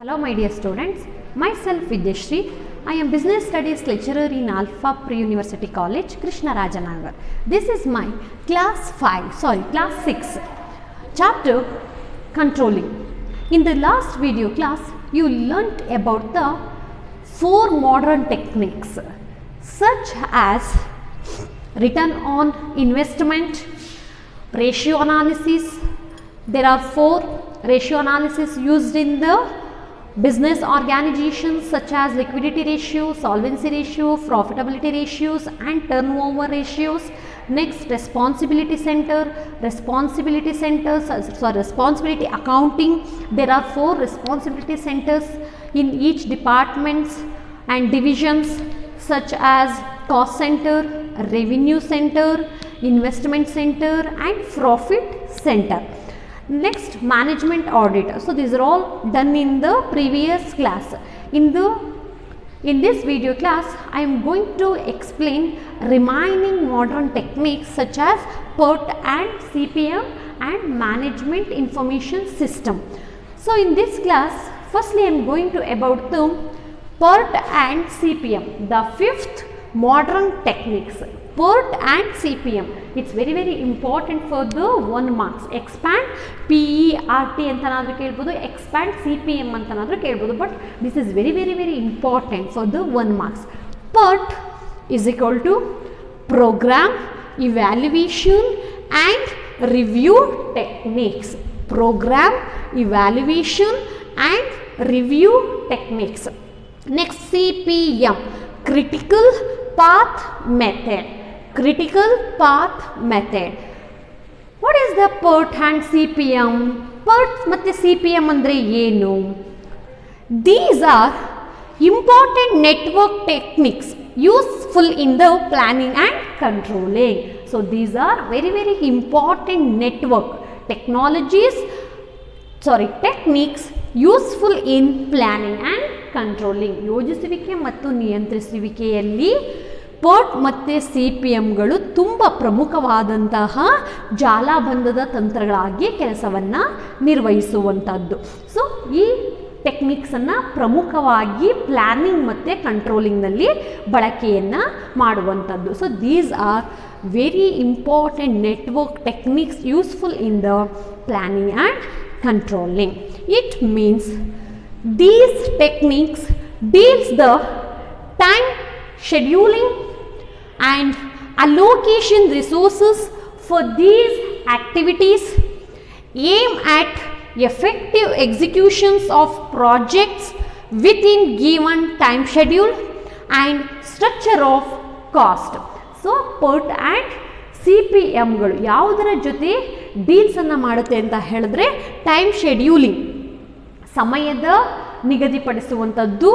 Hello my dear students, myself Vidyashri. I am Business Studies lecturer in Alpha Pre-University College, Krishnarajanagar. This is my class 6, chapter Controlling. In the last video class, you learnt about the 4 modern techniques such as return on investment, ratio analysis. There are 4 ratio analysis used in the business organizations such as liquidity ratio, solvency ratio, profitability ratios and turnover ratios. Next, responsibility accounting. There are 4 responsibility centers in each departments and divisions such as cost center, revenue center, investment center and profit center. Next, management audit. So these are all done in the previous class. In this video class, I am going to explain remaining modern techniques such as PERT and CPM and management information system. So in this class, firstly I am going to about the PERT and CPM, the 5th modern techniques. PERT and CPM, it's very important for the 1 marks. Expand PERT ಅಂತಾನಾದರೂ ಕೇಳಬಹುದು, expand CPM ಅಂತಾನಾದರೂ ಕೇಳಬಹುದು, but this is very important for the 1 marks. PERT is equal to program, evaluation and review techniques. Program, evaluation and review techniques. Next, CPM, critical path method. Critical path method. What is the PERT and CPM? PERT ಮತ್ತು CPM ಅಂದರೆ ಏನು? These are important network techniques useful in the planning and controlling. So these are very important network techniques useful in planning and controlling. ಯೋಜಿಸುವಿಕೆ ಮತ್ತು ನಿಯಂತ್ರಿಸುವಿಕೆಯಲ್ಲಿ PERT ಮತ್ತು CPMಗಳು ತುಂಬ ಪ್ರಮುಖವಾದಂತಹ ಜಾಲಬಂಧದ ತಂತ್ರಗಳಾಗಿ ಕೆಲಸವನ್ನು ನಿರ್ವಹಿಸುವಂಥದ್ದು. So ಈ ಟೆಕ್ನಿಕ್ಸನ್ನು ಪ್ರಮುಖವಾಗಿ ಪ್ಲ್ಯಾನಿಂಗ್ ಮತ್ತು ಕಂಟ್ರೋಲಿಂಗ್ನಲ್ಲಿ ಬಳಕೆಯನ್ನು ಮಾಡುವಂಥದ್ದು. So these are very important network techniques useful in the planning and controlling. It means these techniques deals the time scheduling and allocation resources for these activities, aim at effective executions of projects within given time schedule and structure of cost. So PERT and CPMಗಳು ಯಾವುದರ ಜೊತೆ ಡೀಲ್ಸನ್ನು ಮಾಡುತ್ತೆ ಅಂತ ಹೇಳಿದ್ರೆ time scheduling, ಸಮಯದ ನಿಗದಿಪಡಿಸುವಂಥದ್ದು,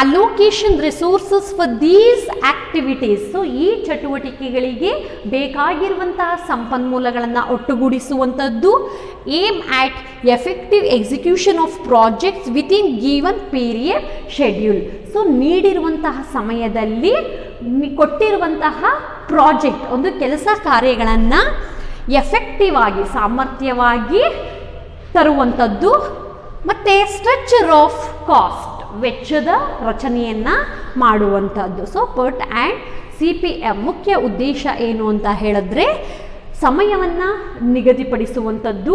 allocation resources for these activities. So ಈ ಚಟುವಟಿಕೆಗಳಿಗೆ ಬೇಕಾಗಿರುವಂತಹ ಸಂಪನ್ಮೂಲಗಳನ್ನು ಒಟ್ಟುಗೂಡಿಸುವಂಥದ್ದು, aim at effective execution of projects within given period schedule. So ನೀಡಿರುವಂತಹ ಸಮಯದಲ್ಲಿ ಕೊಟ್ಟಿರುವಂತಹ ಪ್ರಾಜೆಕ್ಟ್ ಒಂದು ಕೆಲಸ ಕಾರ್ಯಗಳನ್ನು ಎಫೆಕ್ಟಿವ್ ಆಗಿ ಸಾಮರ್ಥ್ಯವಾಗಿ ತರುವಂಥದ್ದು ಮತ್ತು ಸ್ಟ್ರಕ್ಚರ್ ಆಫ್ ಕಾಸ್ಟ್ ವೆಚ್ಚದ ರಚನೆಯನ್ನು ಮಾಡುವಂಥದ್ದು. ಸೊ PERT ಆ್ಯಂಡ್ CPM ಮುಖ್ಯ ಉದ್ದೇಶ ಏನು ಅಂತ ಹೇಳಿದ್ರೆ ಸಮಯವನ್ನು ನಿಗದಿಪಡಿಸುವಂಥದ್ದು,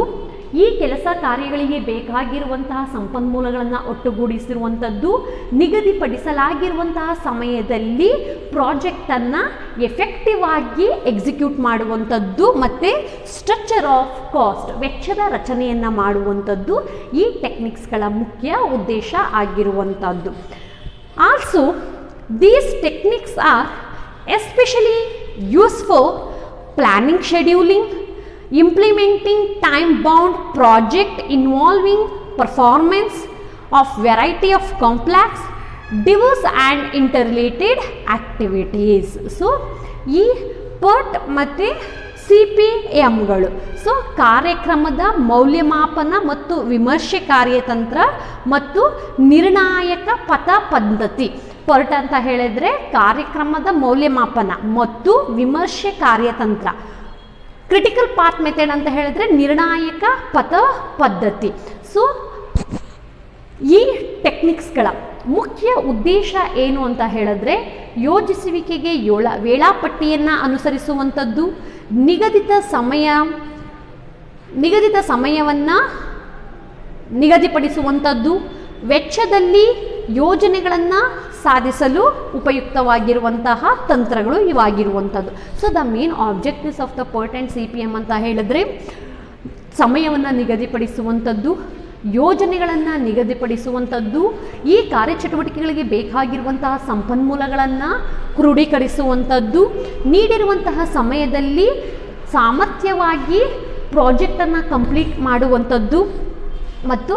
ಈ ಕೆಲಸ ಕಾರ್ಯಗಳಿಗೆ ಬೇಕಾಗಿರುವಂತಹ ಸಂಪನ್ಮೂಲಗಳನ್ನು ಒಟ್ಟುಗೂಡಿಸಿರುವಂಥದ್ದು, ನಿಗದಿಪಡಿಸಲಾಗಿರುವಂತಹ ಸಮಯದಲ್ಲಿ ಪ್ರಾಜೆಕ್ಟನ್ನು ಎಫೆಕ್ಟಿವ್ ಆಗಿ ಎಕ್ಸಿಕ್ಯೂಟ್ ಮಾಡುವಂಥದ್ದು ಮತ್ತು ಸ್ಟ್ರಕ್ಚರ್ ಆಫ್ ಕಾಸ್ಟ್ ವೆಚ್ಚದ ರಚನೆಯನ್ನು ಮಾಡುವಂಥದ್ದು ಈ ಟೆಕ್ನಿಕ್ಸ್ಗಳ ಮುಖ್ಯ ಉದ್ದೇಶ ಆಗಿರುವಂಥದ್ದು. Also these techniques are especially useful planning scheduling, implementing time-bound project involving performance of variety of complex, diverse and interrelated activities. So ಈ PERT ಮತ್ತು CPMಗಳು ಸೊ ಕಾರ್ಯಕ್ರಮದ ಮೌಲ್ಯಮಾಪನ ಮತ್ತು ವಿಮರ್ಶೆ ಕಾರ್ಯತಂತ್ರ ಮತ್ತು ನಿರ್ಣಾಯಕ ಪಥ ಪದ್ಧತಿ. PERT ಅಂತ ಹೇಳಿದ್ರೆ ಕಾರ್ಯಕ್ರಮದ ಮೌಲ್ಯಮಾಪನ ಮತ್ತು ವಿಮರ್ಶೆ ಕಾರ್ಯತಂತ್ರ, ಕ್ರಿಟಿಕಲ್ ಪಾತ್ ಮೆಥಡ್ ಅಂತ ಹೇಳಿದ್ರೆ ನಿರ್ಣಾಯಕ ಪಥ ಪದ್ಧತಿ. ಸೊ ಈ ಟೆಕ್ನಿಕ್ಸ್ಗಳ ಮುಖ್ಯ ಉದ್ದೇಶ ಏನು ಅಂತ ಹೇಳಿದ್ರೆ ಯೋಜಿಸುವಿಕೆಗೆ ವೇಳಾಪಟ್ಟಿಯನ್ನು ಅನುಸರಿಸುವಂಥದ್ದು, ನಿಗದಿತ ಸಮಯವನ್ನು ನಿಗದಿಪಡಿಸುವಂಥದ್ದು, ವೆಚ್ಚದಲ್ಲಿ ಯೋಜನೆಗಳನ್ನು ಸಾಧಿಸಲು ಉಪಯುಕ್ತವಾಗಿರುವಂತಹ ತಂತ್ರಗಳು ಇವಾಗಿರುವಂಥದ್ದು. So the main objectives of the PERT and CPM ಅಂತ ಹೇಳಿದ್ರೆ ಸಮಯವನ್ನು ನಿಗದಿಪಡಿಸುವಂಥದ್ದು, ಯೋಜನೆಗಳನ್ನು ನಿಗದಿಪಡಿಸುವಂಥದ್ದು, ಈ ಕಾರ್ಯಚಟುವಟಿಕೆಗಳಿಗೆ ಬೇಕಾಗಿರುವಂತಹ ಸಂಪನ್ಮೂಲಗಳನ್ನು ಕ್ರೋಢೀಕರಿಸುವಂಥದ್ದು, ನೀಡಿರುವಂತಹ ಸಮಯದಲ್ಲಿ ಸಾಮರ್ಥ್ಯವಾಗಿ ಪ್ರಾಜೆಕ್ಟನ್ನು ಕಂಪ್ಲೀಟ್ ಮಾಡುವಂಥದ್ದು ಮತ್ತು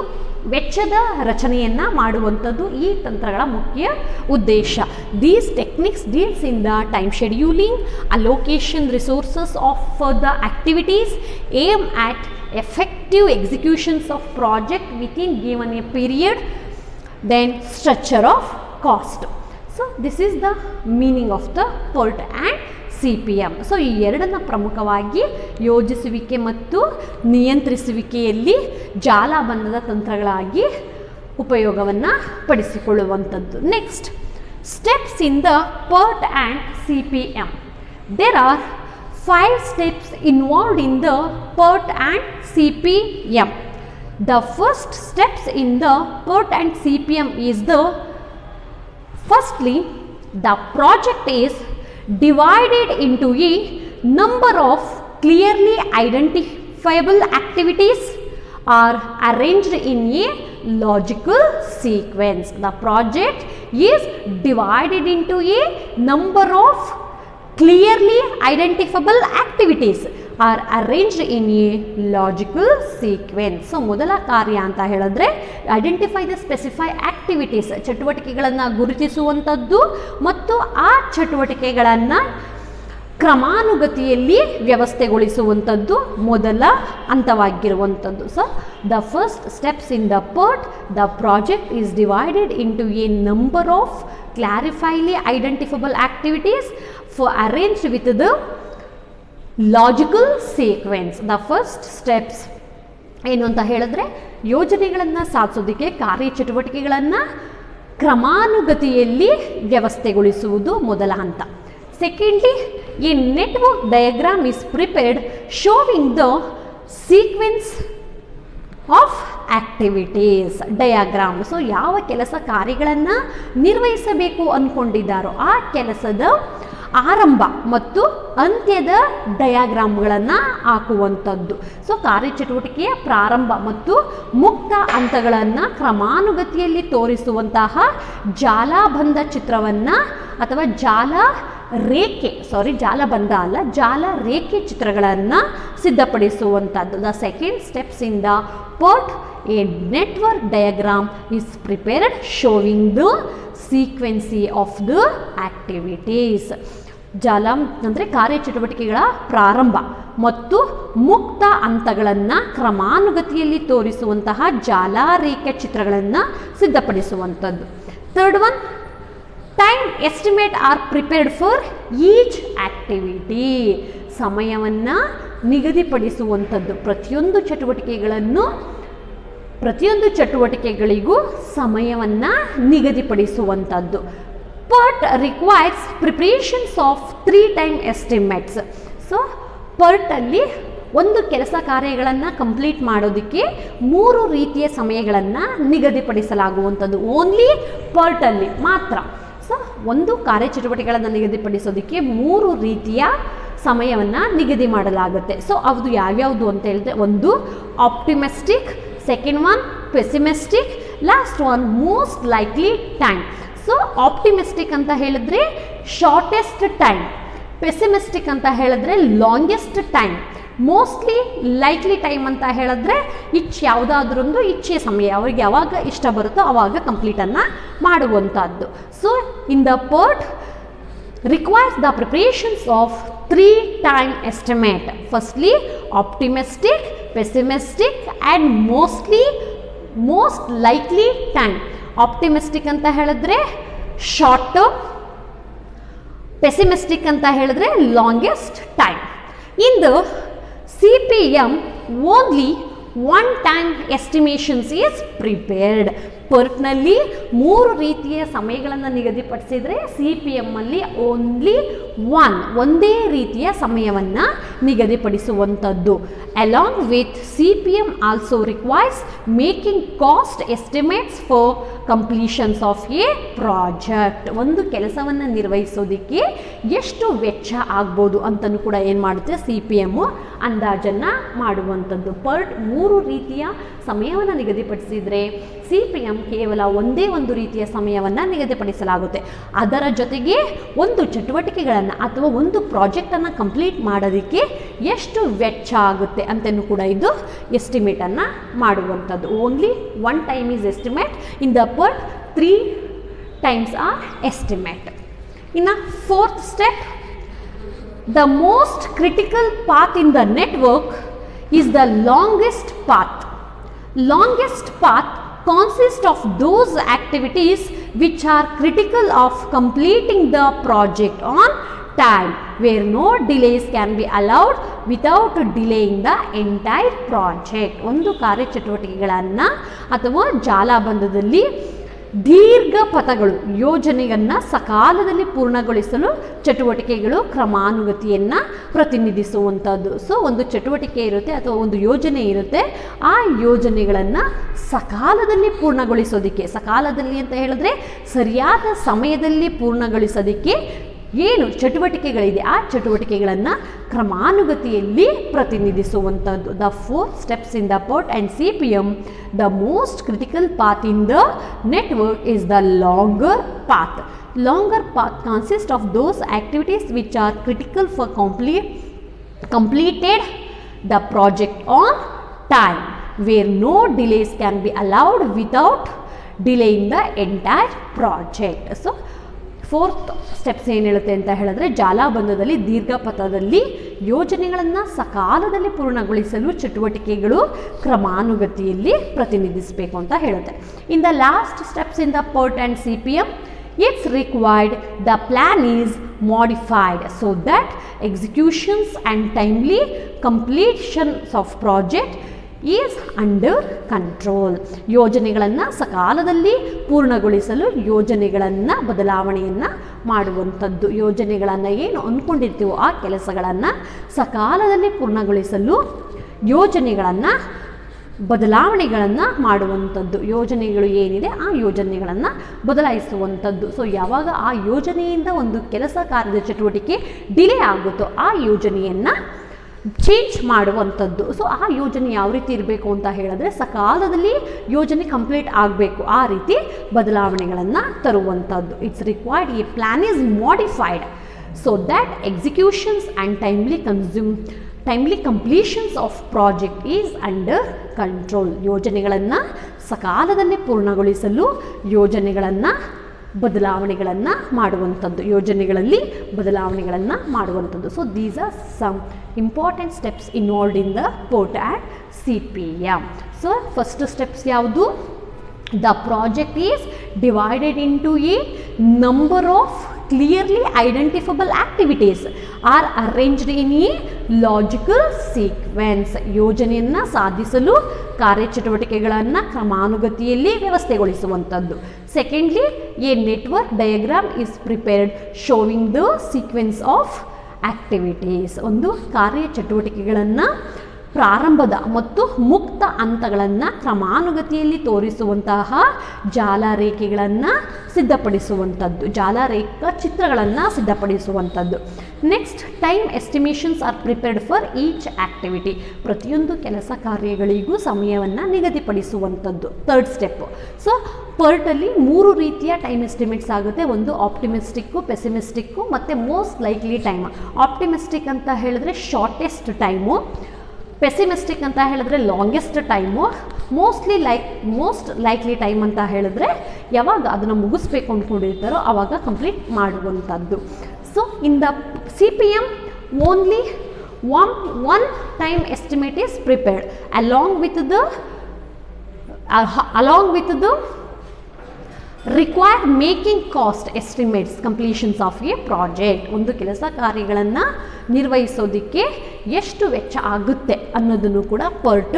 ವೆಚ್ಚದ ರಚನೆಯನ್ನು ಮಾಡುವಂಥದ್ದು ಈ ತಂತ್ರಗಳ ಮುಖ್ಯ ಉದ್ದೇಶ. These techniques deals in the time scheduling, allocation resources of the activities, aim at effective executions of project within given a period, then structure of cost. So this is the meaning of the PERT and CPM. So ಈ ಎರಡನ್ನ ಪ್ರಮುಖವಾಗಿ ಯೋಜಿಸುವಿಕೆ ಮತ್ತು ನಿಯಂತ್ರಿಸುವಿಕೆಯಲ್ಲಿ ಜಾಲಬಂಧದ ತಂತ್ರಗಳಾಗಿ ಉಪಯೋಗವನ್ನು ಪಡಿಸಿಕೊಳ್ಳುವಂಥದ್ದು. Next, steps in the PERT and CPM. There are 5 steps involved in the PERT and CPM. The first steps in the PERT and CPM is firstly, the project is divided into a number of clearly identifiable activities are arranged in a logical sequence. The project is divided into a number of clearly identifiable activities are arranged in a logical sequence. So ಮೊದಲ ಕಾರ್ಯ ಅಂತ ಹೇಳಿದ್ರೆ identify the specify activities, ಚಟುವಟಿಕೆಗಳನ್ನು ಗುರುತಿಸುವಂಥದ್ದು ಮತ್ತು ಆ ಚಟುವಟಿಕೆಗಳನ್ನು ಕ್ರಮಾನುಗತಿಯಲ್ಲಿ ವ್ಯವಸ್ಥೆಗೊಳಿಸುವಂಥದ್ದು ಮೊದಲ ಹಂತವಾಗಿರುವಂಥದ್ದು. So the first steps in the PERT, the project is divided into a number of clearly identifiable activities for arranged with the logical sequence. The first steps ಏನು ಅಂತ ಹೇಳಿದ್ರೆ ಯೋಜನೆಗಳನ್ನು ಸಾಧಿಸೋದಕ್ಕೆ ಕಾರ್ಯಚಟುವಟಿಕೆಗಳನ್ನು ಕ್ರಮಾನುಗತಿಯಲ್ಲಿ ವ್ಯವಸ್ಥೆಗೊಳಿಸುವುದು ಮೊದಲ ಹಂತ. Secondly, a network diagram is prepared showing the sequence of activities. Diagram, so ಯಾವ ಕೆಲಸ ಕಾರ್ಯಗಳನ್ನು ನಿರ್ವಹಿಸಬೇಕು ಅಂದ್ಕೊಂಡಿದ್ದಾರೋ ಆ ಕೆಲಸದ ಆರಂಭ ಮತ್ತು ಅಂತ್ಯದ ಡಯಾಗ್ರಾಮ್ಗಳನ್ನು ಹಾಕುವಂಥದ್ದು. ಸೊ ಕಾರ್ಯಚಟುವಟಿಕೆಯ ಪ್ರಾರಂಭ ಮತ್ತು ಮುಕ್ತ ಹಂತಗಳನ್ನು ಕ್ರಮಾನುಗತಿಯಲ್ಲಿ ತೋರಿಸುವಂತಹ ಜಾಲಬಂಧ ಚಿತ್ರವನ್ನು ಅಥವಾ ಜಾಲಬಂಧ ಅಲ್ಲ, ಜಾಲ ರೇಖೆ ಚಿತ್ರಗಳನ್ನು ಸಿದ್ಧಪಡಿಸುವಂಥದ್ದು. The second steps in the PERT, a network diagram is prepared showing the sequence of the activities. ಜಾಲ ಅಂದರೆ ಕಾರ್ಯಚಟುವಟಿಕೆಗಳ ಪ್ರಾರಂಭ ಮತ್ತು ಮುಕ್ತ ಹಂತಗಳನ್ನು ಕ್ರಮಾನುಗತಿಯಲ್ಲಿ ತೋರಿಸುವಂತಹ ಜಾಲರೇಖೆ ಚಿತ್ರಗಳನ್ನು ಸಿದ್ಧಪಡಿಸುವಂಥದ್ದು. Third one, time estimate are prepared for each activity. ಸಮಯವನ್ನು ನಿಗದಿಪಡಿಸುವಂಥದ್ದು, ಪ್ರತಿಯೊಂದು ಚಟುವಟಿಕೆಗಳಿಗೂ ಸಮಯವನ್ನು ನಿಗದಿಪಡಿಸುವಂಥದ್ದು. PERT requires preparations of 3 time estimates. So PERT ಅಲ್ಲಿ ಒಂದು ಕೆಲಸ ಕಾರ್ಯಗಳನ್ನು ಕಂಪ್ಲೀಟ್ ಮಾಡೋದಕ್ಕೆ 3 ರೀತಿಯ ಸಮಯಗಳನ್ನು ನಿಗದಿಪಡಿಸಲಾಗುವಂಥದ್ದು. ಓನ್ಲಿ PERT ಅಲ್ಲಿ ಮಾತ್ರ. ಸೊ ಒಂದು ಕಾರ್ಯಚಟುವಟಿಕೆಗಳನ್ನು ನಿಗದಿಪಡಿಸೋದಕ್ಕೆ 3 ರೀತಿಯ ಸಮಯವನ್ನು ನಿಗದಿ ಮಾಡಲಾಗುತ್ತೆ. ಸೊ ಅದು ಯಾವ್ಯಾವುದು ಅಂತ ಹೇಳಿದ್ರೆ, ಒಂದು optimistic, second one pessimistic, last one most likely time. So optimistic ಅಂತ ಹೇಳಿದ್ರೆ ಶಾರ್ಟೆಸ್ಟ್ ಟೈಮ್, ಪೆಸಿಮಿಸ್ಟಿಕ್ ಅಂತ ಹೇಳಿದ್ರೆ longest time, mostly likely time ಅಂತ ಹೇಳಿದ್ರೆ ಯಾವುದಾದ್ರೊಂದು ಇಚ್ಛೆ ಸಮಯ, ಅವ್ರಿಗೆ ಯಾವಾಗ ಇಷ್ಟ ಬರುತ್ತೋ ಆವಾಗ ಕಂಪ್ಲೀಟನ್ನು ಮಾಡುವಂಥದ್ದು. So in the PERT requires the preparations of 3 time estimate. Firstly, optimistic, pessimistic and most likely time. Optimistic ಅಂತ ಹೇಳಿದ್ರೆ ಶಾರ್ಟ್ ಟರ್ಮ್, ಪೆಸಿಮಿಸ್ಟಿಕ್ ಅಂತ ಹೇಳಿದ್ರೆ longest time. In the CPM, only 1 time estimations is prepared. ಪರ್ಟ್ನಲ್ಲಿ 3 ರೀತಿಯ ಸಮಯಗಳನ್ನು ನಿಗದಿಪಡಿಸಿದರೆ CPM ಅಲ್ಲಿ only ಒಂದೇ ರೀತಿಯ ಸಮಯವನ್ನು ನಿಗದಿಪಡಿಸುವಂಥದ್ದು. Along with CPM also requires making cost estimates for completions of a project. ಒಂದು ಕೆಲಸವನ್ನು ನಿರ್ವಹಿಸೋದಕ್ಕೆ ಎಷ್ಟು ವೆಚ್ಚ ಆಗ್ಬೋದು ಅಂತಲೂ ಕೂಡ ಏನು ಮಾಡುತ್ತೆ CPM ಅಂದಾಜನ್ನು ಮಾಡುವಂಥದ್ದು. ಪರ್ಟ್ 3 ರೀತಿಯ ಸಮಯವನ್ನು ನಿಗದಿಪಡಿಸಿದರೆ CPM ಕೇವಲ ಒಂದೇ ಒಂದು ರೀತಿಯ ಸಮಯವನ್ನು ನಿಗದಿಪಡಿಸಲಾಗುತ್ತೆ. ಅದರ ಜೊತೆಗೆ ಒಂದು ಚಟುವಟಿಕೆಗಳನ್ನು ಅಥವಾ ಒಂದು ಪ್ರಾಜೆಕ್ಟನ್ನು ಕಂಪ್ಲೀಟ್ ಮಾಡೋದಕ್ಕೆ ಎಷ್ಟು ವೆಚ್ಚ ಆಗುತ್ತೆ ಅಂತಲೂ ಕೂಡ ಇದು ಎಸ್ಟಿಮೇಟನ್ನು ಮಾಡುವಂಥದ್ದು. Only 1 time is estimate, in the PERT 3 times are estimate. ಇನ್ನು 4th step, the most critical path in the network is the longest path. Longest path consists of those activities which are critical of completing the project on time, where no delays can be allowed without delaying the entire project. ಒಂದು ಕಾರ್ಯಚಟುವಟಿಕೆಗಳನ್ನು ಅಥವಾ ಜಾಲಬಂಧದಲ್ಲಿ ದೀರ್ಘ ಪಥಗಳು ಯೋಜನೆಯನ್ನು ಸಕಾಲದಲ್ಲಿ ಪೂರ್ಣಗೊಳಿಸಲು ಚಟುವಟಿಕೆಗಳು ಕ್ರಮಾನುಗತಿಯನ್ನು ಪ್ರತಿನಿಧಿಸುವಂಥದ್ದು. So ಒಂದು ಚಟುವಟಿಕೆ ಇರುತ್ತೆ ಅಥವಾ ಒಂದು ಯೋಜನೆ ಇರುತ್ತೆ, ಆ ಯೋಜನೆಗಳನ್ನು ಸಕಾಲದಲ್ಲಿ ಪೂರ್ಣಗೊಳಿಸೋದಕ್ಕೆ, ಸಕಾಲದಲ್ಲಿ ಅಂತ ಹೇಳಿದ್ರೆ ಸರಿಯಾದ ಸಮಯದಲ್ಲಿ ಪೂರ್ಣಗೊಳಿಸೋದಕ್ಕೆ ಏನು ಚಟುವಟಿಕೆಗಳಿದೆ ಆ ಚಟುವಟಿಕೆಗಳನ್ನು ಕ್ರಮಾನುಗತಿಯಲ್ಲಿ ಪ್ರತಿನಿಧಿಸುವಂಥದ್ದು. The 4 steps in the PERT and CPM, the most critical path in the network is the longer path. Longer path consists of those activities which are critical for completed the project on time, where no delays can be allowed without delaying the entire project. So 4th steps ಏನು ಹೇಳುತ್ತೆ ಅಂತ ಹೇಳಿದ್ರೆ, ಜಾಲಬಂಧದಲ್ಲಿ ದೀರ್ಘಪಥದಲ್ಲಿ ಯೋಜನೆಗಳನ್ನು ಸಕಾಲದಲ್ಲಿ ಪೂರ್ಣಗೊಳಿಸಲು ಚಟುವಟಿಕೆಗಳು ಕ್ರಮಾನುಗತಿಯಲ್ಲಿ ಪ್ರತಿನಿಧಿಸಬೇಕು ಅಂತ ಹೇಳುತ್ತೆ. In the last steps in the PERT and CPM, it's required the plan is modified so that executions and timely completions of project is under control. ಯೋಜನೆಗಳನ್ನು ಸಕಾಲದಲ್ಲಿ ಪೂರ್ಣಗೊಳಿಸಲು ಯೋಜನೆಗಳನ್ನು ಬದಲಾವಣೆಯನ್ನು ಮಾಡುವಂಥದ್ದು. ಯೋಜನೆಗಳನ್ನು ಏನು ಅಂದ್ಕೊಂಡಿರ್ತೀವೋ ಆ ಕೆಲಸಗಳನ್ನು ಸಕಾಲದಲ್ಲಿ ಪೂರ್ಣಗೊಳಿಸಲು ಯೋಜನೆಗಳನ್ನು ಬದಲಾವಣೆಗಳನ್ನು ಮಾಡುವಂಥದ್ದು. ಯೋಜನೆಗಳು ಏನಿದೆ ಆ ಯೋಜನೆಗಳನ್ನು ಬದಲಾಯಿಸುವಂಥದ್ದು. ಸೊ ಯಾವಾಗ ಆ ಯೋಜನೆಯಿಂದ ಒಂದು ಕೆಲಸ ಕಾರ್ಯದ ಚಟುವಟಿಕೆ ಡಿಲೇ ಆಗುತ್ತೋ ಆ ಯೋಜನೆಯನ್ನು ಚೇಂಜ್ ಮಾಡುವಂಥದ್ದು. ಸೊ ಆ ಯೋಜನೆ ಯಾವ ರೀತಿ ಇರಬೇಕು ಅಂತ ಹೇಳಿದ್ರೆ, ಸಕಾಲದಲ್ಲಿ ಯೋಜನೆ ಕಂಪ್ಲೀಟ್ ಆಗಬೇಕು, ಆ ರೀತಿ ಬದಲಾವಣೆಗಳನ್ನು ತರುವಂಥದ್ದು. It's required a plan is modified so that executions and timely completions of project is under control. ಯೋಜನೆಗಳನ್ನು ಸಕಾಲದಲ್ಲಿ ಪೂರ್ಣಗೊಳಿಸಲು ಯೋಜನೆಗಳನ್ನು ಬದಲಾವಣೆಗಳನ್ನು ಮಾಡುವಂಥದ್ದು, ಯೋಜನೆಗಳಲ್ಲಿ ಬದಲಾವಣೆಗಳನ್ನು ಮಾಡುವಂಥದ್ದು. So these are some important steps involved in the PERT and CPM. So first steps ಯಾವುದು? The project is divided into a number of clearly identifiable activities are arranged in a logical sequence. ಯೋಜನೆಯನ್ನು ಸಾಧಿಸಲು ಕಾರ್ಯಚಟುವಟಿಕೆಗಳನ್ನು ಕ್ರಮಾನುಗತಿಯಲ್ಲಿ ವ್ಯವಸ್ಥೆಗೊಳಿಸುವಂಥದ್ದು. Secondly, a network diagram is prepared showing the sequence of activities. ಒಂದು ಕಾರ್ಯಚಟುವಟಿಕೆಗಳನ್ನು ಪ್ರಾರಂಭದ ಮತ್ತು ಮುಕ್ತ ಹಂತಗಳನ್ನು ಕ್ರಮಾನುಗತಿಯಲ್ಲಿ ತೋರಿಸುವಂತಹ ಜಾಲರೇಖೆಗಳನ್ನು ಸಿದ್ಧಪಡಿಸುವಂಥದ್ದು, ಜಾಲರೇಖಾ ಚಿತ್ರಗಳನ್ನು ಸಿದ್ಧಪಡಿಸುವಂಥದ್ದು. Next, time estimations are prepared for each activity. ಪ್ರತಿಯೊಂದು ಕೆಲಸ ಕಾರ್ಯಗಳಿಗೂ ಸಮಯವನ್ನು ನಿಗದಿಪಡಿಸುವಂಥದ್ದು. Third step. ಸೊ ಪರ್ಟಲ್ಲಿ 3 ರೀತಿಯ ಟೈಮ್ ಎಸ್ಟಿಮೇಟ್ಸ್ ಆಗುತ್ತೆ. ಒಂದು ಆಪ್ಟಿಮಿಸ್ಟಿಕ್ಕು, ಪೆಸಿಮಿಸ್ಟಿಕ್ಕು ಮತ್ತು ಮೋಸ್ಟ್ ಲೈಕ್ಲಿ ಟೈಮ್. ಆಪ್ಟಿಮಿಸ್ಟಿಕ್ ಅಂತ ಹೇಳಿದ್ರೆ ಶಾರ್ಟೆಸ್ಟ್ ಟೈಮು, ಪೆಸಿಮಿಸ್ಟಿಕ್ ಅಂತ ಹೇಳಿದ್ರೆ longest time, most likely time ಅಂತ ಹೇಳಿದ್ರೆ ಯಾವಾಗ ಅದನ್ನು ಮುಗಿಸ್ಬೇಕು ಅಂದ್ಕೊಂಡಿರ್ತಾರೋ ಆವಾಗ ಕಂಪ್ಲೀಟ್ ಮಾಡುವಂಥದ್ದು. So in the CPM only one time estimate is prepared along with the require making cost estimates completions of a project. ಒಂದು ಕೆಲಸ ಕಾರ್ಯಗಳನ್ನು ನಿರ್ವಹಿಸೋದಕ್ಕೆ ಎಷ್ಟು ವೆಚ್ಚ ಆಗುತ್ತೆ ಅನ್ನೋದನ್ನು ಕೂಡ PERT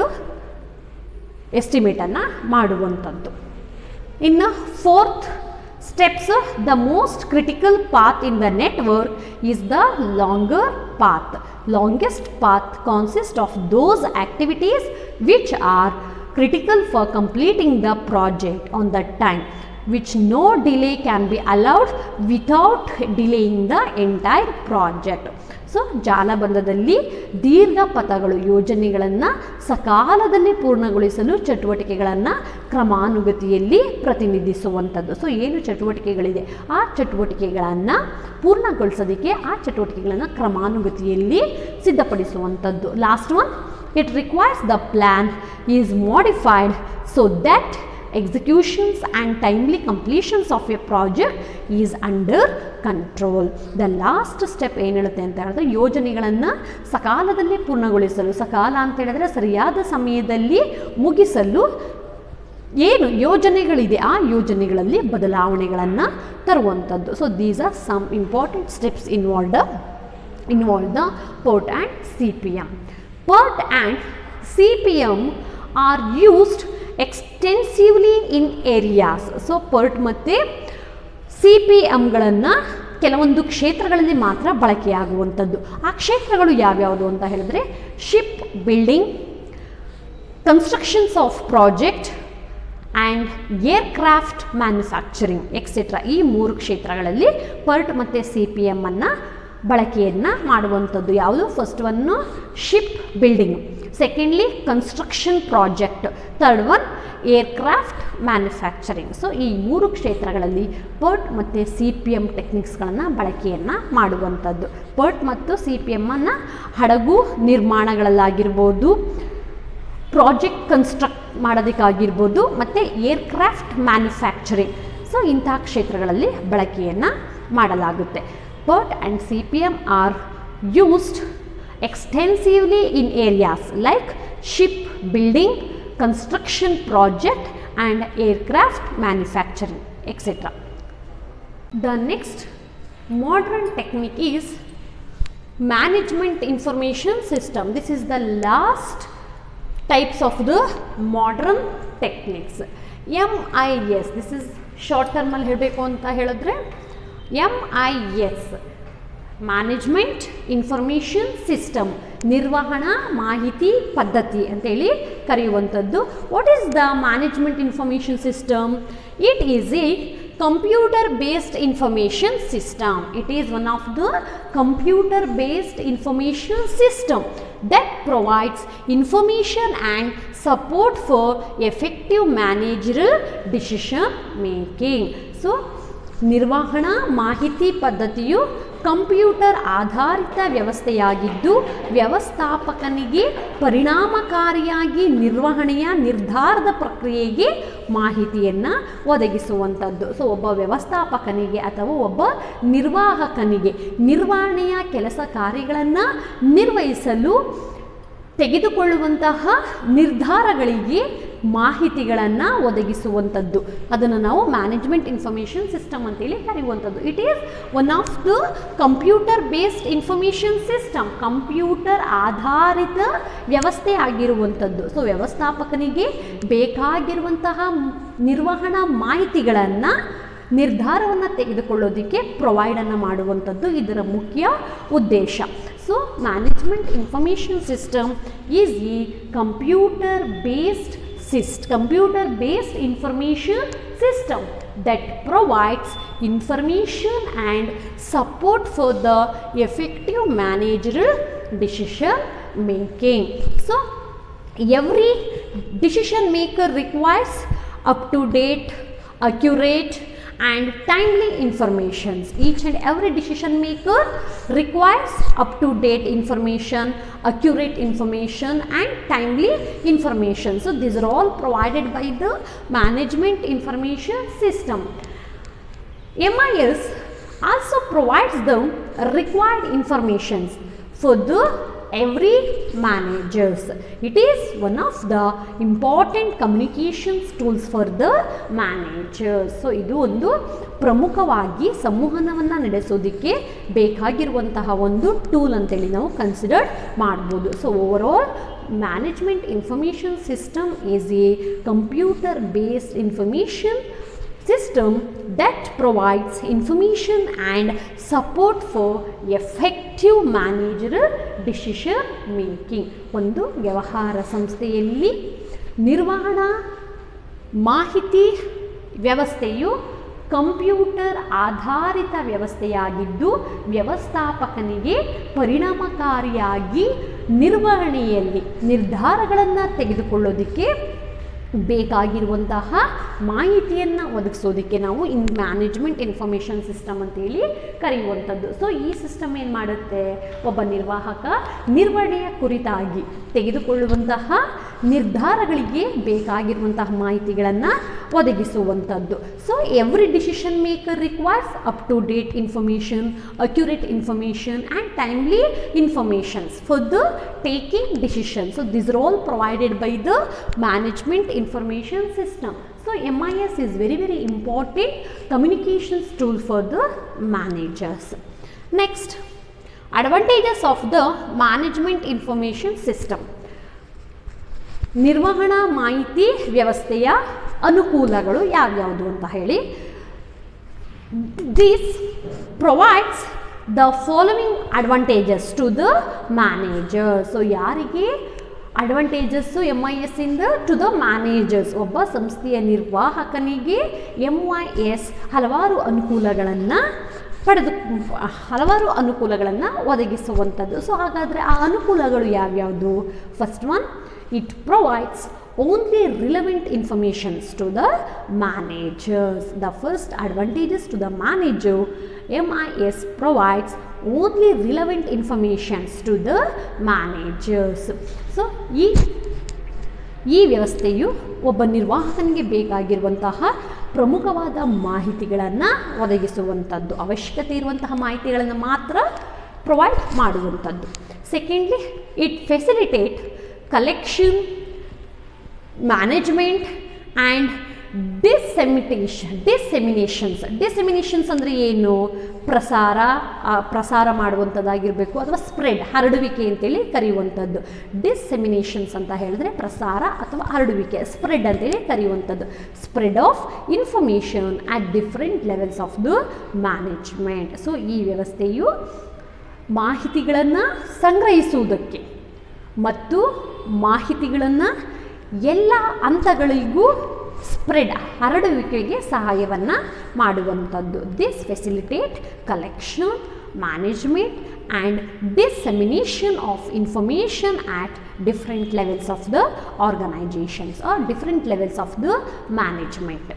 ಎಸ್ಟಿಮೇಟನ್ನು ಮಾಡುವಂಥದ್ದು. In the fourth steps, the most critical path in the network is the longer path. Longest path consists of those activities which are critical for completing the project on the time, which no delay can be allowed without delaying the entire project. So ಜಾಲಬಂಧದಲ್ಲಿ ದೀರ್ಘ ಪಥಗಳು ಯೋಜನೆಗಳನ್ನು ಸಕಾಲದಲ್ಲಿ ಪೂರ್ಣಗೊಳಿಸಲು ಚಟುವಟಿಕೆಗಳನ್ನು ಕ್ರಮಾನುಗತಿಯಲ್ಲಿ ಪ್ರತಿನಿಧಿಸುವಂಥದ್ದು. So ಏನು ಚಟುವಟಿಕೆಗಳಿದೆ ಆ ಚಟುವಟಿಕೆಗಳನ್ನು ಪೂರ್ಣಗೊಳಿಸೋದಕ್ಕೆ ಆ ಚಟುವಟಿಕೆಗಳನ್ನು ಕ್ರಮಾನುಗತಿಯಲ್ಲಿ ಸಿದ್ಧಪಡಿಸುವಂಥದ್ದು. Last one, it requires the plan is modified so that executions and timely completions of a project is under control. The last step ಏನು ಹೇಳುತ್ತೆ ಅಂತ ಹೇಳಿದ್ರೆ ಯೋಜನೆಗಳನ್ನು ಸಕಾಲದಲ್ಲಿ ಪೂರ್ಣಗೊಳಿಸಲು, ಸಕಾಲ ಅಂತ ಹೇಳಿದ್ರೆ ಸರಿಯಾದ ಸಮಯದಲ್ಲಿ ಮುಗಿಸಲು ಏನು ಯೋಜನೆಗಳಿದೆ ಆ ಯೋಜನೆಗಳಲ್ಲಿ ಬದಲಾವಣೆಗಳನ್ನು ತರುವಂಥದ್ದು. So these are some important steps involve the PERT and CPM. PERT and CPM are used extensively in areas. So PERT ಮತ್ತು CPMಗಳನ್ನು ಕೆಲವೊಂದು ಕ್ಷೇತ್ರಗಳಲ್ಲಿ ಮಾತ್ರ ಬಳಕೆಯಾಗುವಂಥದ್ದು. ಆ ಕ್ಷೇತ್ರಗಳು ಯಾವ್ಯಾವುದು ಅಂತ ಹೇಳಿದ್ರೆ ship building, constructions of project and aircraft manufacturing etcetera. ಈ 3 ಕ್ಷೇತ್ರಗಳಲ್ಲಿ PERT ಮತ್ತು CPMನ್ನು ಬಳಕೆಯನ್ನು ಮಾಡುವಂಥದ್ದು. ಯಾವುದು? First one ship building, secondly construction project, third one aircraft manufacturing. So ಈ 3 ಕ್ಷೇತ್ರಗಳಲ್ಲಿ PERT ಮತ್ತು CPM ಟೆಕ್ನಿಕ್ಸ್ಗಳನ್ನು ಬಳಕೆಯನ್ನು ಮಾಡುವಂಥದ್ದು. PERT ಮತ್ತು CPMನ್ನು ಹಡಗು ನಿರ್ಮಾಣಗಳಲ್ಲಾಗಿರ್ಬೋದು, ಪ್ರಾಜೆಕ್ಟ್ ಕನ್ಸ್ಟ್ರಕ್ಟ್ ಮಾಡೋದಕ್ಕಾಗಿರ್ಬೋದು, ಮತ್ತು ಏರ್ಕ್ರಾಫ್ಟ್ ಮ್ಯಾನುಫ್ಯಾಕ್ಚರಿಂಗ್. ಸೊ ಇಂತಹ ಕ್ಷೇತ್ರಗಳಲ್ಲಿ ಬಳಕೆಯನ್ನು ಮಾಡಲಾಗುತ್ತೆ. PERT and CPM are used extensively in areas like ship building, construction project and aircraft manufacturing, etc. The next modern technique is management information system. This is the last types of the modern techniques. MIS, this is short term ಅಲ್ಲಿ ಹೇಳಬೇಕು ಅಂತ ಹೇಳಿದ್ರೆ MIS, management information system, ನಿರ್ವಹಣಾ ಮಾಹಿತಿ ಪದ್ಧತಿ ಅಂತೇಳಿ ಕರೆಯುವಂಥದ್ದು. What is the management information system? It is a computer based information system. It is one of the computer based information system that provides information and support for effective managerial decision making. So ನಿರ್ವಹಣಾ ಮಾಹಿತಿ ಪದ್ಧತಿಯು computer ಆಧಾರಿತ ವ್ಯವಸ್ಥೆಯಾಗಿದ್ದು ವ್ಯವಸ್ಥಾಪಕನಿಗೆ ಪರಿಣಾಮಕಾರಿಯಾಗಿ ನಿರ್ವಹಣೆಯ ನಿರ್ಧಾರದ ಪ್ರಕ್ರಿಯೆಗೆ ಮಾಹಿತಿಯನ್ನು ಒದಗಿಸುವಂಥದ್ದು. ಸೊ ಒಬ್ಬ ವ್ಯವಸ್ಥಾಪಕನಿಗೆ ಅಥವಾ ಒಬ್ಬ ನಿರ್ವಾಹಕನಿಗೆ ನಿರ್ವಹಣೆಯ ಕೆಲಸ ಕಾರ್ಯಗಳನ್ನು ನಿರ್ವಹಿಸಲು ತೆಗೆದುಕೊಳ್ಳುವಂತಹ ನಿರ್ಧಾರಗಳಿಗೆ ಮಾಹಿತಿಗಳನ್ನು ಒದಗಿಸುವಂಥದ್ದು. ಅದನ್ನು ನಾವು ಮ್ಯಾನೇಜ್ಮೆಂಟ್ ಇನ್ಫಾರ್ಮೇಷನ್ ಸಿಸ್ಟಮ್ ಅಂತೇಳಿ ಕರೆಯುವಂಥದ್ದು. It is one of the computer based information system, computer ಆಧಾರಿತ ವ್ಯವಸ್ಥೆ ಆಗಿರುವಂಥದ್ದು. ಸೊ ವ್ಯವಸ್ಥಾಪಕನಿಗೆ ಬೇಕಾಗಿರುವಂತಹ ನಿರ್ವಹಣಾ ಮಾಹಿತಿಗಳನ್ನು ನಿರ್ಧಾರವನ್ನು ತೆಗೆದುಕೊಳ್ಳೋದಕ್ಕೆ ಪ್ರೊವೈಡನ್ನು ಮಾಡುವಂಥದ್ದು ಇದರ ಮುಖ್ಯ ಉದ್ದೇಶ. So management information system is a computer based information system that provides information and support for the effective managerial decision making. So every decision maker requires up to date, accurate and timely information. Each and every decision maker requires up to date information, accurate information and timely information. So these are all provided by the management information system. MIS also provides the required information for the every managers. It is one of the important communications tools for the managers. So ಇದು ಒಂದು ಪ್ರಮುಖವಾಗಿ ಸಂವಹನವನ್ನು ನಡೆಸೋದಕ್ಕೆ ಬೇಕಾಗಿರುವಂತಹ ಒಂದು tool ಅಂತೇಳಿ ನಾವು consider ಮಾಡ್ಬೋದು. So overall management information system is a computer based information system that provides information and support for effective managerial decision making. ಒಂದು ವ್ಯವಹಾರ ಸಂಸ್ಥೆಯಲ್ಲಿ ನಿರ್ವಹಣಾ ಮಾಹಿತಿ ವ್ಯವಸ್ಥೆಯು ಕಂಪ್ಯೂಟರ್ ಆಧಾರಿತ ವ್ಯವಸ್ಥೆಯಾಗಿದ್ದು ವ್ಯವಸ್ಥಾಪಕನಿಗೆ ಪರಿಣಾಮಕಾರಿಯಾಗಿ ನಿರ್ವಹಣೆಯಲ್ಲಿ ನಿರ್ಧಾರಗಳನ್ನು ತೆಗೆದುಕೊಳ್ಳೋದಕ್ಕೆ ಬೇಕಾಗಿರುವಂತಹ ಮಾಹಿತಿಯನ್ನು ಒದಗಿಸೋದಕ್ಕೆ ನಾವು ಮ್ಯಾನೇಜ್ಮೆಂಟ್ ಇನ್ಫಾರ್ಮೇಷನ್ ಸಿಸ್ಟಮ್ ಅಂತೇಳಿ ಕರೆಯುವಂಥದ್ದು. ಸೊ ಈ ಸಿಸ್ಟಮ್ ಏನು ಮಾಡುತ್ತೆ, ಒಬ್ಬ ನಿರ್ವಾಹಕ ನಿರ್ವಹಣೆಯ ಕುರಿತಾಗಿ ತೆಗೆದುಕೊಳ್ಳುವಂತಹ ನಿರ್ಧಾರಗಳಿಗೆ ಬೇಕಾಗಿರುವಂತಹ ಮಾಹಿತಿಗಳನ್ನು ಒದಗಿಸುವಂಥದ್ದು. So every decision maker requires up to date information, accurate information and timely informations for the taking decision. So this are all provided by the management information system. So MIS is very important communications tool for the managers. Next, advantages of the management information system. ನಿರ್ವಹಣಾ ಮಾಹಿತಿ ವ್ಯವಸ್ಥೆಯ ಅನುಕೂಲಗಳು ಯಾವ್ಯಾವುದು ಅಂತ ಹೇಳಿ, this provides the following advantages to the manager. So ಯಾರಿಗೆ advantages MIS ಇಂದ to the managers, ಒಬ್ಬ ಸಂಸ್ಥೆಯ ನಿರ್ವಾಹಕನಿಗೆ MIS ಹಲವಾರು ಅನುಕೂಲಗಳನ್ನು ಒದಗಿಸುವಂಥದ್ದು. ಸೊ ಹಾಗಾದರೆ ಆ ಅನುಕೂಲಗಳು ಯಾವ್ಯಾವುದು? First one, it provides only relevant informations to the managers. The first advantages to the manager, MIS provides only relevant informations to the managers. So ಈ ವ್ಯವಸ್ಥೆಯು ಒಬ್ಬ ನಿರ್ವಾಹಕನಿಗೆ ಬೇಕಾಗಿರುವಂತಹ ಪ್ರಮುಖವಾದ ಮಾಹಿತಿಗಳನ್ನು ಒದಗಿಸುವಂಥದ್ದು, ಅವಶ್ಯಕತೆ ಇರುವಂತಹ ಮಾಹಿತಿಗಳನ್ನು ಮಾತ್ರ ಪ್ರೊವೈಡ್ ಮಾಡುವಂಥದ್ದು. Secondly, it facilitate collection, management and disseminations ಅಂದರೆ ಏನು? ಪ್ರಸಾರ ಮಾಡುವಂಥದ್ದಾಗಿರಬೇಕು ಅಥವಾ ಸ್ಪ್ರೆಡ್, ಹರಡುವಿಕೆ ಅಂತೇಳಿ ಕರೆಯುವಂಥದ್ದು. ಡಿಸೆಮಿನೇಷನ್ಸ್ ಅಂತ ಹೇಳಿದ್ರೆ ಪ್ರಸಾರ ಅಥವಾ ಹರಡುವಿಕೆ, ಸ್ಪ್ರೆಡ್ ಅಂತೇಳಿ ಕರೆಯುವಂಥದ್ದು. Spread of information at different levels of the management. So ಈ ವ್ಯವಸ್ಥೆಯು ಮಾಹಿತಿಗಳನ್ನು ಸಂಗ್ರಹಿಸುವುದಕ್ಕೆ ಮತ್ತು ಮಾಹಿತಿಗಳನ್ನು ಎಲ್ಲ ಹಂತಗಳಿಗೂ ಸ್ಪ್ರೆಡ್, ಹರಡುವಿಕೆಗೆ ಸಹಾಯವನ್ನು ಮಾಡುವಂಥದ್ದು. This facilitate collection, management and dissemination of information at different levels of the organisations or different levels of the management.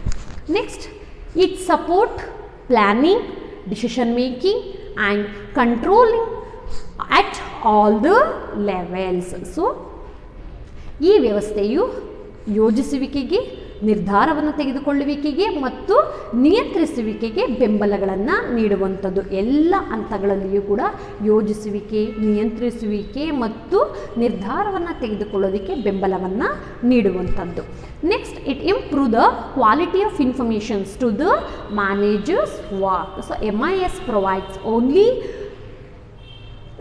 Next, it support planning, decision making and controlling at all the levels. So ಈ ವ್ಯವಸ್ಥೆಯು ಯೋಜಿಸುವಿಕೆಗೆ, ನಿರ್ಧಾರವನ್ನು ತೆಗೆದುಕೊಳ್ಳುವಿಕೆಗೆ ಮತ್ತು ನಿಯಂತ್ರಿಸುವಿಕೆಗೆ ಬೆಂಬಲಗಳನ್ನು ನೀಡುವಂಥದ್ದು. ಎಲ್ಲ ಹಂತಗಳಲ್ಲಿಯೂ ಕೂಡ ಯೋಜಿಸುವಿಕೆ, ನಿಯಂತ್ರಿಸುವಿಕೆ ಮತ್ತು ನಿರ್ಧಾರವನ್ನು ತೆಗೆದುಕೊಳ್ಳೋದಕ್ಕೆ ಬೆಂಬಲವನ್ನು ನೀಡುವಂಥದ್ದು. Next, it improve the quality of informations to the managers work. So MIS provides only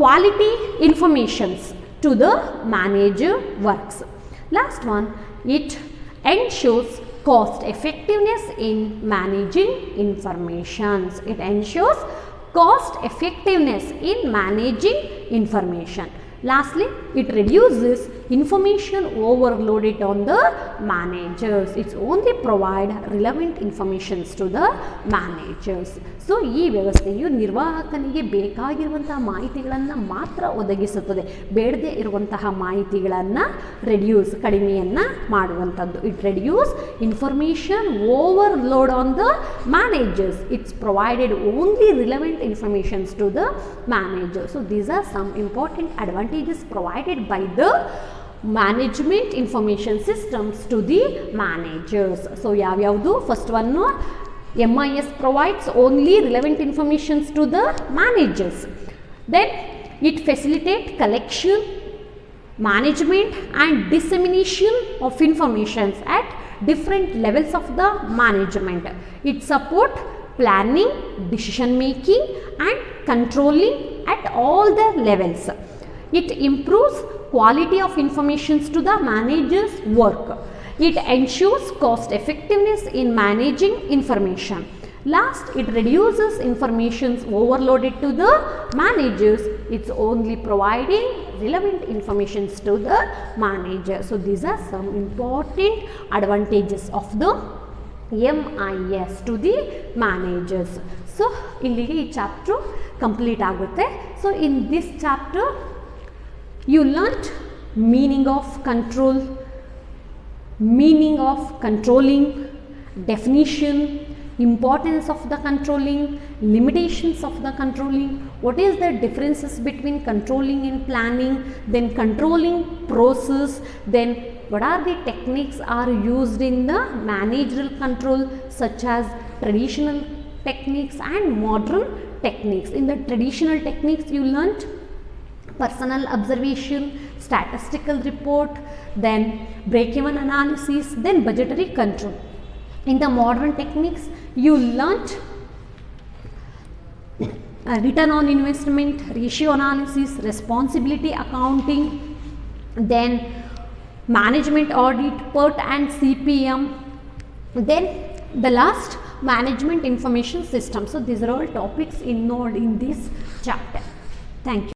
quality informations to the manager works. Last one, it ensures cost effectiveness in managing informations. It ensures cost effectiveness in managing information. Lastly, it reduces information overloaded on the managers. It's only provide relevant informations to the managers. So ಈ ವ್ಯವಸ್ಥೆಯು ನಿರ್ವಾಹಕನಿಗೆ ಬೇಕಾಗಿರುವಂತಹ ಮಾಹಿತಿಗಳನ್ನು ಮಾತ್ರ ಒದಗಿಸುತ್ತದೆ, ಬೇಡದೇ ಇರುವಂತಹ ಮಾಹಿತಿಗಳನ್ನು ಕಡಿಮೆಯನ್ನು ಮಾಡುವಂಥದ್ದು. It reduce information overload on the managers. It's provided only relevant informations to the manager. So these are some important advantages provided by the management information systems to the managers. So ಯಾವ್ಯಾವುದು? First one, MIS provides only relevant informations to the managers. Then it facilitates collection, management and dissemination of informations at different levels of the management. It supports planning, decision making and controlling at all the levels. It improves quality of informations to the manager's work. it ensures cost effectiveness in managing information. Last, it reduces information overloaded to the managers. It's only providing relevant information to the manager. So these are some important advantages of the MIS to the managers. So ಇಲ್ಲಿಗೆ ಈ chapter complete ಆಗುತ್ತೆ. So in this chapter you learnt meaning of control, meaning of controlling, definition, importance of the controlling, limitations of the controlling, what is the differences between controlling and planning, then controlling process, then what are the techniques are used in the managerial control such as traditional techniques and modern techniques. In the traditional techniques you learnt personal observation, statistical report, then break-even analysis, then budgetary control. In the modern techniques you learnt return on investment, ratio analysis, responsibility accounting, then management audit, PERT and CPM, then the last management information system. So these are all topics involved in this chapter. Thank you.